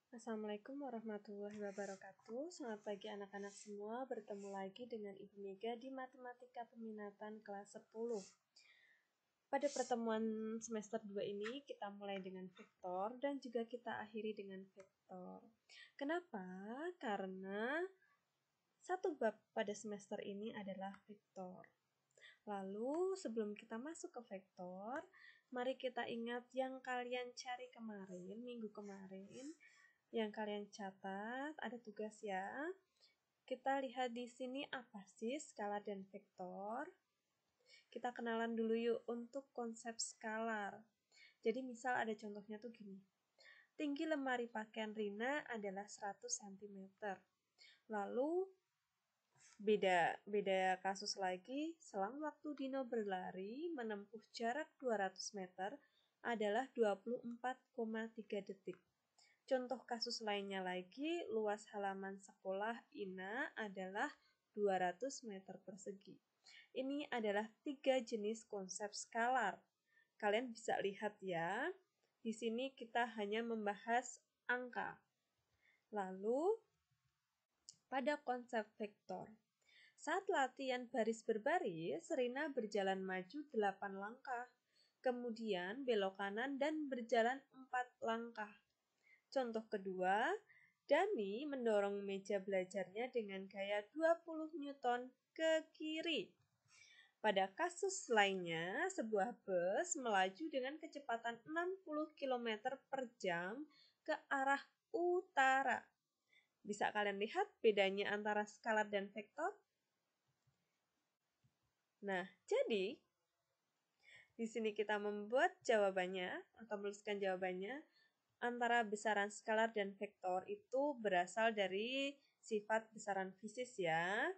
Assalamualaikum warahmatullahi wabarakatuh. Selamat pagi anak-anak semua. Bertemu lagi dengan Ibu Mega di Matematika Peminatan kelas 10. Pada pertemuan semester 2 ini kita mulai dengan vektor dan juga kita akhiri dengan vektor. Kenapa? Karena satu bab pada semester ini adalah vektor. Lalu sebelum kita masuk ke vektor, mari kita ingat yang kalian cari kemarin, minggu kemarin, yang kalian catat, ada tugas ya. Kita lihat di sini apa sih skalar dan vektor. Kita kenalan dulu yuk untuk konsep skalar. Jadi misal ada contohnya tuh gini. Tinggi lemari pakaian Rina adalah 100 cm. Lalu beda kasus lagi, selang waktu Dino berlari menempuh jarak 200 meter adalah 24,3 detik. Contoh kasus lainnya lagi, luas halaman sekolah Ina adalah 200 meter persegi. Ini adalah 3 jenis konsep skalar. Kalian bisa lihat ya, di sini kita hanya membahas angka. Lalu, pada konsep vektor. Saat latihan baris berbaris, Rina berjalan maju 8 langkah, kemudian belok kanan dan berjalan 4 langkah. Contoh kedua, Dani mendorong meja belajarnya dengan gaya 20 Newton ke kiri. Pada kasus lainnya, sebuah bus melaju dengan kecepatan 60 km per jam ke arah utara. Bisa kalian lihat bedanya antara skalar dan vektor? Nah, jadi di sini kita membuat jawabannya atau menuliskan jawabannya. Antara besaran skalar dan vektor itu berasal dari sifat besaran fisis ya.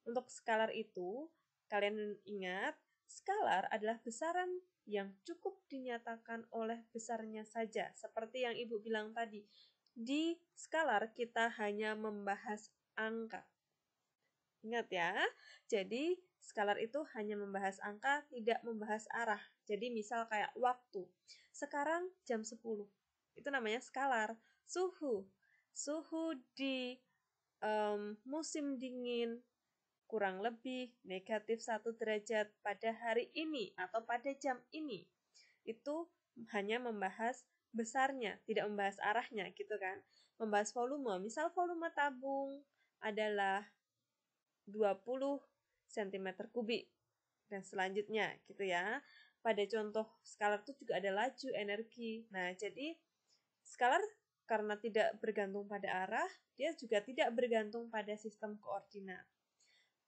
Untuk skalar itu, kalian ingat, skalar adalah besaran yang cukup dinyatakan oleh besarnya saja. Seperti yang Ibu bilang tadi, di skalar kita hanya membahas angka. Ingat ya, jadi skalar itu hanya membahas angka, tidak membahas arah. Jadi misal kayak waktu. Sekarang jam 10. Itu namanya skalar. Suhu di musim dingin kurang lebih negatif 1 derajat pada hari ini atau pada jam ini. Itu hanya membahas besarnya, tidak membahas arahnya gitu kan. Membahas volume, misal volume tabung adalah 20 cm kubik dan selanjutnya gitu ya. Pada contoh skalar itu juga ada laju, energi. Nah, jadi skalar karena tidak bergantung pada arah, dia juga tidak bergantung pada sistem koordinat.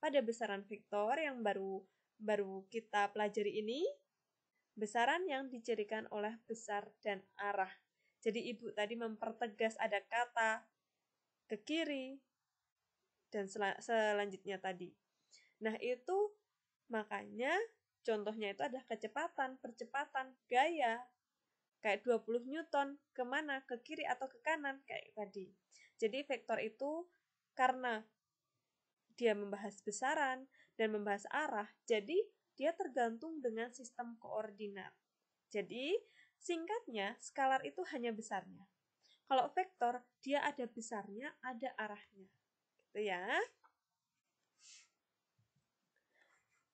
Pada besaran vektor yang baru kita pelajari ini, besaran yang dicirikan oleh besar dan arah. Jadi Ibu tadi mempertegas ada kata ke kiri dan selanjutnya tadi. Nah, itu makanya contohnya itu adalah kecepatan, percepatan, gaya. Kayak 20 Newton, kemana? Ke kiri atau ke kanan? Kayak tadi. Jadi vektor itu karena dia membahas besaran dan membahas arah, jadi dia tergantung dengan sistem koordinat. Jadi, singkatnya, skalar itu hanya besarnya. Kalau vektor, dia ada besarnya, ada arahnya. Gitu ya.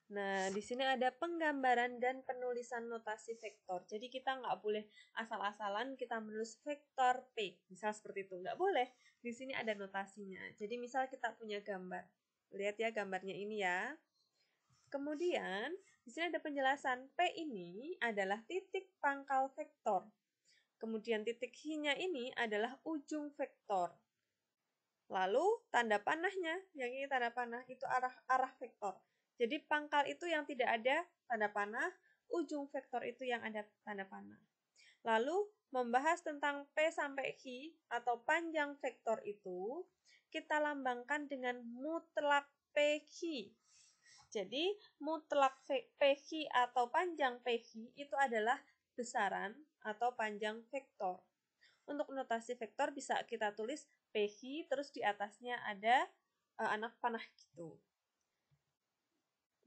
Nah, di sini ada penggambaran dan penulisan notasi vektor. Jadi kita nggak boleh asal-asalan kita menulis vektor P. Misal seperti itu, nggak boleh. Di sini ada notasinya. Jadi misal kita punya gambar. Lihat ya gambarnya ini ya. Kemudian, di sini ada penjelasan. P ini adalah titik pangkal vektor. Kemudian titik I-nya ini adalah ujung vektor. Lalu tanda panahnya, yang ini tanda panah, itu arah vektor. Jadi pangkal itu yang tidak ada tanda panah, ujung vektor itu yang ada tanda panah. Lalu membahas tentang P sampai Q atau panjang vektor itu, kita lambangkan dengan mutlak PQ. Jadi mutlak PQ atau panjang PQ itu adalah besaran atau panjang vektor. Untuk notasi vektor bisa kita tulis PQ, terus di atasnya ada anak panah gitu.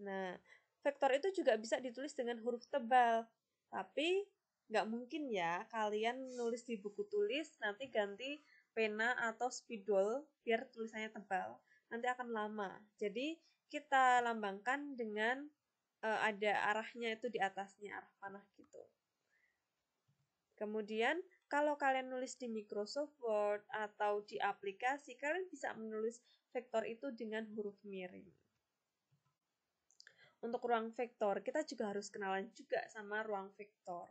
Nah, vektor itu juga bisa ditulis dengan huruf tebal. Tapi nggak mungkin ya kalian nulis di buku tulis, nanti ganti pena atau spidol biar tulisannya tebal, nanti akan lama. Jadi kita lambangkan dengan ada arahnya itu di atasnya, arah panah gitu. Kemudian kalau kalian nulis di Microsoft Word atau di aplikasi, kalian bisa menulis vektor itu dengan huruf miring. Untuk ruang vektor, kita juga harus kenalan juga sama ruang vektor,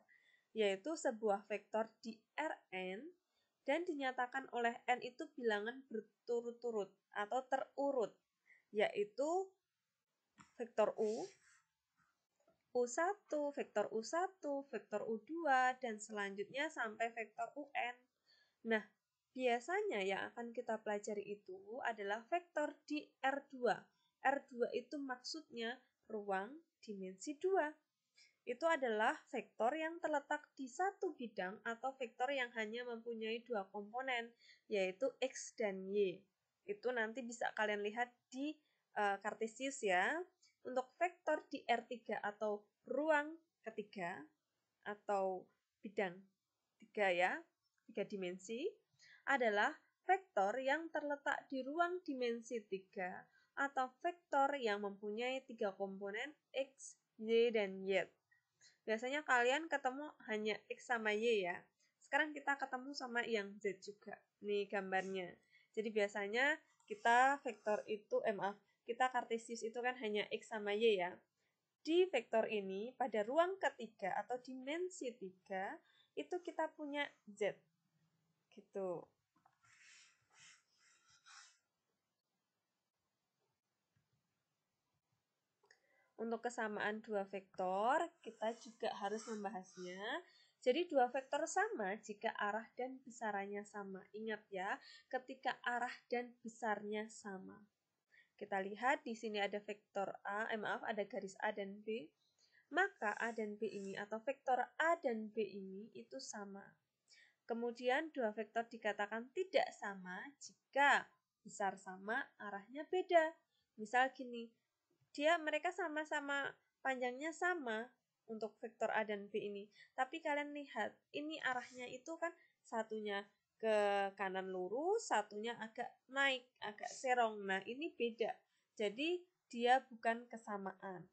yaitu sebuah vektor di Rn dan dinyatakan oleh n itu bilangan berturut-turut atau terurut, yaitu vektor U, U1, vektor U1, vektor U2, dan selanjutnya sampai vektor UN. Nah, biasanya yang akan kita pelajari itu adalah vektor di R2. R2 itu maksudnya ruang dimensi 2. Itu adalah vektor yang terletak di satu bidang atau vektor yang hanya mempunyai dua komponen, yaitu X dan Y. Itu nanti bisa kalian lihat di Kartesius ya. Untuk vektor di R3 atau ruang ketiga atau bidang 3 ya, 3 dimensi, adalah vektor yang terletak di ruang dimensi 3 atau vektor yang mempunyai 3 komponen X, Y, dan Y. Biasanya kalian ketemu hanya X sama Y ya. Sekarang kita ketemu sama yang Z juga. Nih gambarnya. Jadi biasanya kita vektor itu, kita Kartesius itu kan hanya X sama Y ya. Di vektor ini, pada ruang ketiga atau dimensi 3, itu kita punya Z. Gitu. Untuk kesamaan dua vektor, kita juga harus membahasnya. Jadi dua vektor sama jika arah dan besarannya sama. Ingat ya, ketika arah dan besarnya sama. Kita lihat di sini ada vektor ada garis A dan B. Maka A dan B ini atau vektor A dan B ini itu sama. Kemudian dua vektor dikatakan tidak sama jika besar sama, arahnya beda. Misal gini, mereka sama-sama panjangnya sama untuk vektor A dan B ini. Tapi kalian lihat, ini arahnya itu kan satunya ke kanan lurus, satunya agak naik, agak serong. Nah, ini beda. Jadi, dia bukan kesamaan.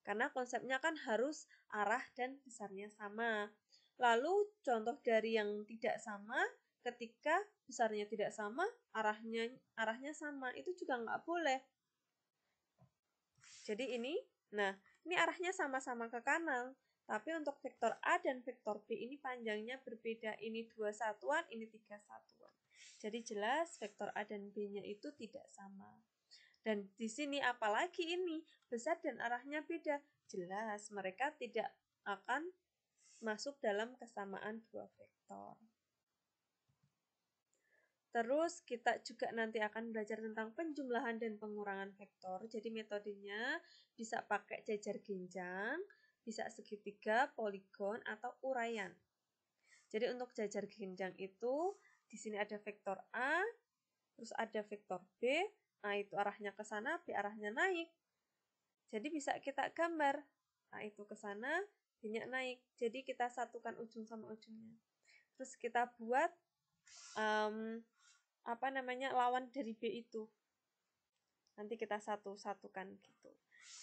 Karena konsepnya kan harus arah dan besarnya sama. Lalu, contoh dari yang tidak sama, ketika besarnya tidak sama, arahnya sama. Itu juga nggak boleh. Jadi ini arahnya sama-sama ke kanan. Tapi untuk vektor A dan vektor B ini panjangnya berbeda. Ini 2 satuan, ini 3 satuan. Jadi jelas vektor A dan B-nya itu tidak sama. Dan di sini apalagi ini, besar dan arahnya beda. Jelas mereka tidak akan masuk dalam kesamaan dua vektor. Terus kita juga nanti akan belajar tentang penjumlahan dan pengurangan vektor. Jadi metodenya bisa pakai jajar genjang, bisa segitiga, poligon, atau uraian. Jadi untuk jajar genjang itu di sini ada vektor A, terus ada vektor B. A itu arahnya ke sana, B arahnya naik. Jadi bisa kita gambar. A itu ke sana, B-nya naik. Jadi kita satukan ujung sama ujungnya. Terus kita buat lawan dari B itu. Nanti kita satukan gitu.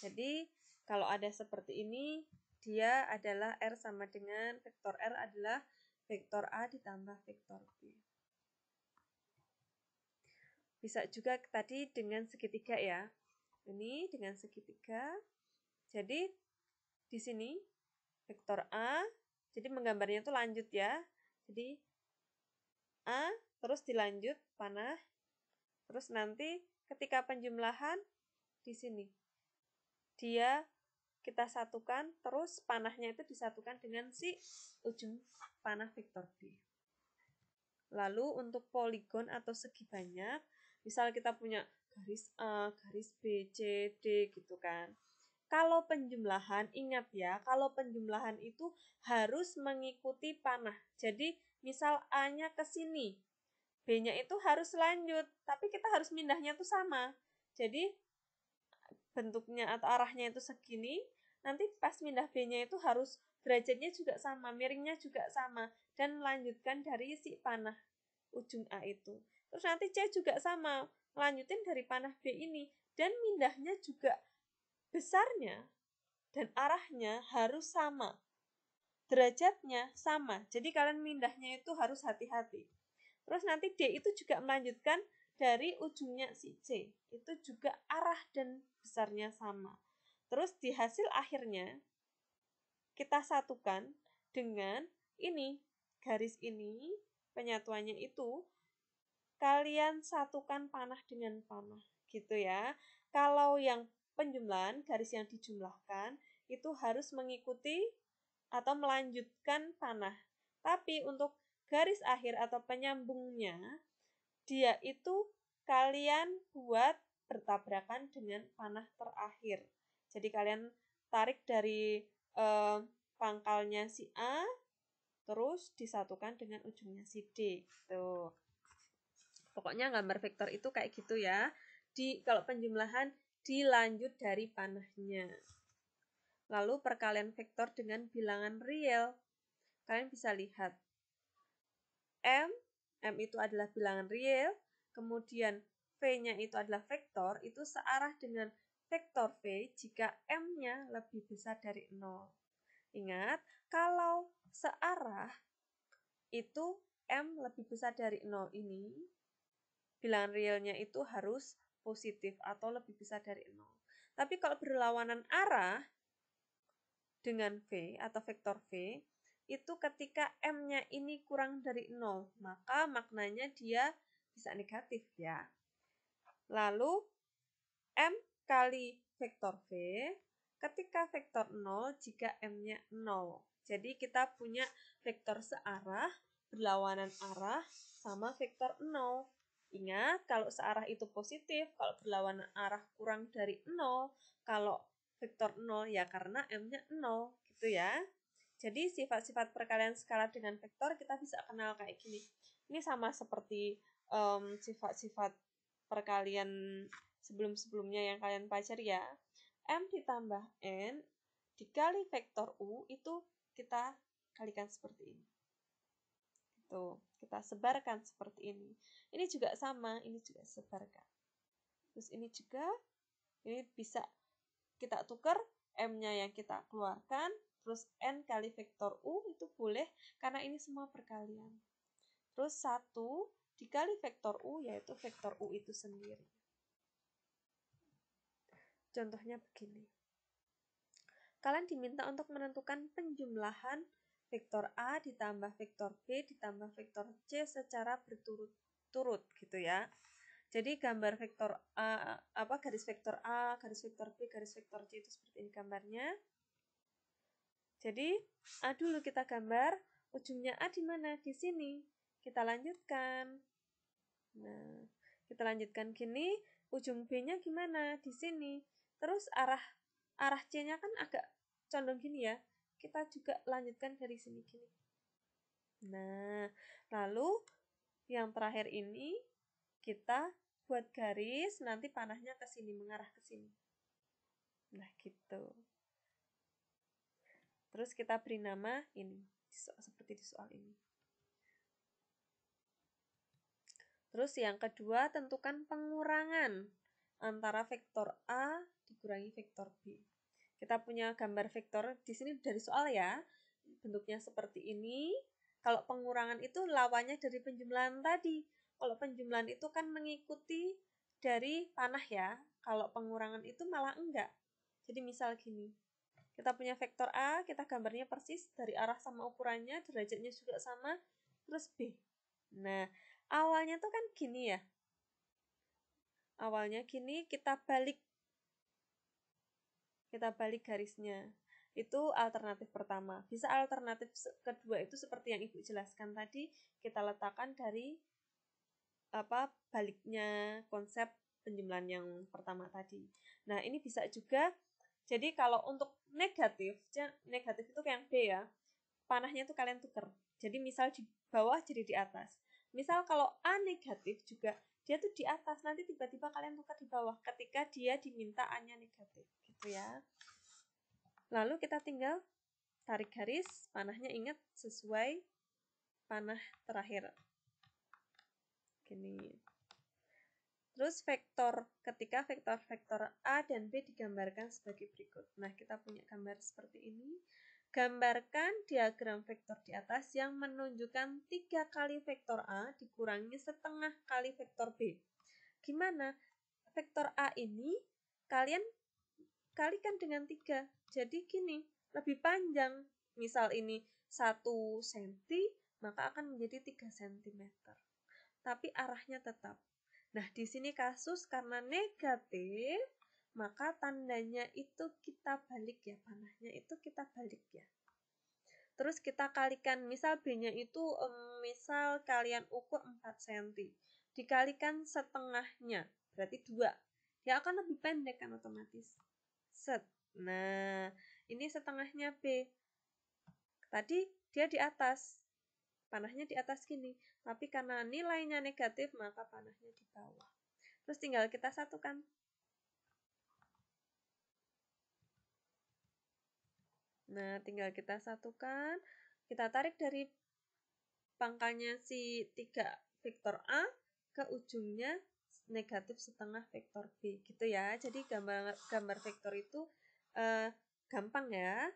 Jadi kalau ada seperti ini, dia adalah R sama dengan vektor R adalah vektor A ditambah vektor B. Bisa juga tadi dengan segitiga ya. Ini dengan segitiga. Jadi di sini vektor A, jadi menggambarnya itu lanjut ya. Jadi A terus dilanjut panah, terus nanti ketika penjumlahan di sini dia kita satukan, terus panahnya itu disatukan dengan si ujung panah vektor B. Lalu untuk poligon atau segi banyak, misal kita punya garis A, garis B, C, D gitu kan. Kalau penjumlahan, ingat ya, kalau penjumlahan itu harus mengikuti panah. Jadi misal A-nya ke sini, B-nya itu harus lanjut, tapi kita harus mindahnya itu sama. Jadi bentuknya atau arahnya itu segini, nanti pas mindah B-nya itu harus derajatnya juga sama, miringnya juga sama, dan lanjutkan dari si panah ujung A itu. Terus nanti C juga sama, lanjutin dari panah B ini. Dan mindahnya juga besarnya dan arahnya harus sama. Derajatnya sama. Jadi kalian mindahnya itu harus hati-hati. Terus nanti D itu juga melanjutkan dari ujungnya si C. Itu juga arah dan besarnya sama. Terus di hasil akhirnya kita satukan dengan ini. Garis ini, penyatuannya itu kalian satukan panah dengan panah. Gitu ya. Kalau yang penjumlahan, garis yang dijumlahkan, itu harus mengikuti atau melanjutkan panah. Tapi untuk garis akhir atau penyambungnya, dia itu kalian buat bertabrakan dengan panah terakhir. Jadi kalian tarik dari pangkalnya si A, terus disatukan dengan ujungnya si D. Tuh. Pokoknya gambar vektor itu kayak gitu ya. Kalau penjumlahan dilanjut dari panahnya. Lalu perkalian vektor dengan bilangan real. Kalian bisa lihat. M itu adalah bilangan real, kemudian V-nya itu adalah vektor, itu searah dengan vektor V jika M-nya lebih besar dari 0. Ingat, kalau searah itu M lebih besar dari 0 ini, bilangan realnya itu harus positif atau lebih besar dari 0. Tapi kalau berlawanan arah dengan V atau vektor V, itu ketika M-nya ini kurang dari 0, maka maknanya dia bisa negatif ya. Lalu M kali vektor V, ketika vektor 0 jika M-nya 0. Jadi kita punya vektor searah, berlawanan arah, sama vektor 0. Ingat, kalau searah itu positif, kalau berlawanan arah kurang dari 0, kalau vektor 0 ya karena M-nya 0, gitu ya. Jadi sifat-sifat perkalian skalar dengan vektor kita bisa kenal kayak gini. Ini sama seperti sifat-sifat perkalian sebelum-sebelumnya yang kalian pelajari ya. M ditambah N dikali vektor U itu kita kalikan seperti ini. Tuh, kita sebarkan seperti ini. Ini juga sama, ini juga sebarkan. Terus ini juga, ini bisa kita tukar, M-nya yang kita keluarkan, terus N kali vektor U itu boleh, karena ini semua perkalian. Terus 1 dikali vektor U, yaitu vektor U itu sendiri. Contohnya begini. Kalian diminta untuk menentukan penjumlahan vektor A ditambah vektor B ditambah vektor C secara berturut-turut gitu ya. Jadi gambar vektor A, garis vektor A, garis vektor B, garis vektor C itu seperti ini gambarnya. Jadi A dulu kita gambar, ujungnya A di mana? Di sini. Kita lanjutkan. Nah, kita lanjutkan gini, ujung B-nya gimana? Di sini. Terus arah C-nya kan agak condong gini ya. Kita juga lanjutkan dari sini gini. Nah, lalu yang terakhir ini kita buat garis, nanti panahnya ke sini, mengarah ke sini. Nah, gitu. Terus kita beri nama ini, seperti di soal ini. Terus yang kedua, tentukan pengurangan antara vektor A dikurangi vektor B. Kita punya gambar vektor di sini dari soal ya. Bentuknya seperti ini. Kalau pengurangan itu lawannya dari penjumlahan tadi. Kalau penjumlahan itu kan mengikuti dari panah ya. Kalau pengurangan itu malah enggak. Jadi misal gini. Kita punya vektor A, kita gambarnya persis dari arah sama ukurannya, derajatnya juga sama, terus B. Nah, awalnya tuh kan gini ya. Awalnya gini, kita balik garisnya. Itu alternatif pertama. Bisa alternatif kedua itu seperti yang Ibu jelaskan tadi, kita letakkan dari baliknya konsep penjumlahan yang pertama tadi. Nah, ini bisa juga. Jadi kalau untuk negatif itu kayak yang B ya. Panahnya itu kalian tuker. Jadi misal di bawah jadi di atas. Misal kalau A negatif juga dia tuh di atas, nanti tiba-tiba kalian tukar di bawah ketika dia diminta A-nya negatif gitu ya. Lalu kita tinggal tarik garis, panahnya ingat sesuai panah terakhir. Gini. Terus ketika vektor-vektor A dan B digambarkan sebagai berikut. Nah, kita punya gambar seperti ini. Gambarkan diagram vektor di atas yang menunjukkan 3 kali vektor A dikurangi setengah kali vektor B. Gimana? Vektor A ini kalian kalikan dengan 3. Jadi gini, lebih panjang. Misal ini 1 cm, maka akan menjadi 3 cm. Tapi arahnya tetap. Nah, di sini kasus karena negatif, maka tandanya itu kita balik ya, panahnya itu kita balik ya. Terus kita kalikan, misal B-nya itu misal kalian ukur 4 cm. Dikalikan setengahnya, berarti 2. Dia akan lebih pendek kan otomatis. Set. Nah, ini setengahnya B. Tadi dia di atas. Panahnya di atas gini. Tapi karena nilainya negatif, maka panahnya di bawah. Terus tinggal kita satukan. Nah, tinggal kita satukan. Kita tarik dari pangkalnya si 3 vektor A ke ujungnya negatif setengah vektor B. Gitu ya. Jadi gambar vektor itu gampang ya.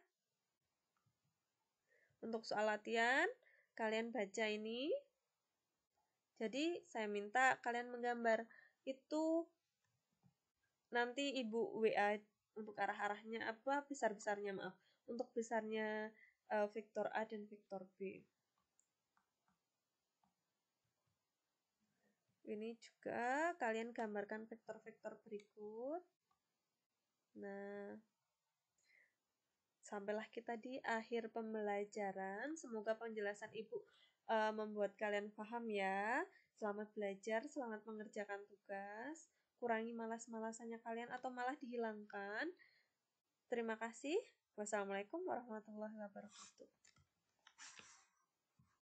Untuk soal latihan, kalian baca ini. Jadi, saya minta kalian menggambar. Itu nanti Ibu WA untuk arah-arahnya apa, besar-besarnya maaf. Untuk besarnya vektor A dan vektor B. Ini juga kalian gambarkan vektor-vektor berikut. Nah, sampailah kita di akhir pembelajaran. Semoga penjelasan Ibu membuat kalian paham ya. Selamat belajar, selamat mengerjakan tugas. Kurangi malas-malasannya kalian atau malah dihilangkan. Terima kasih. Wassalamualaikum warahmatullahi wabarakatuh.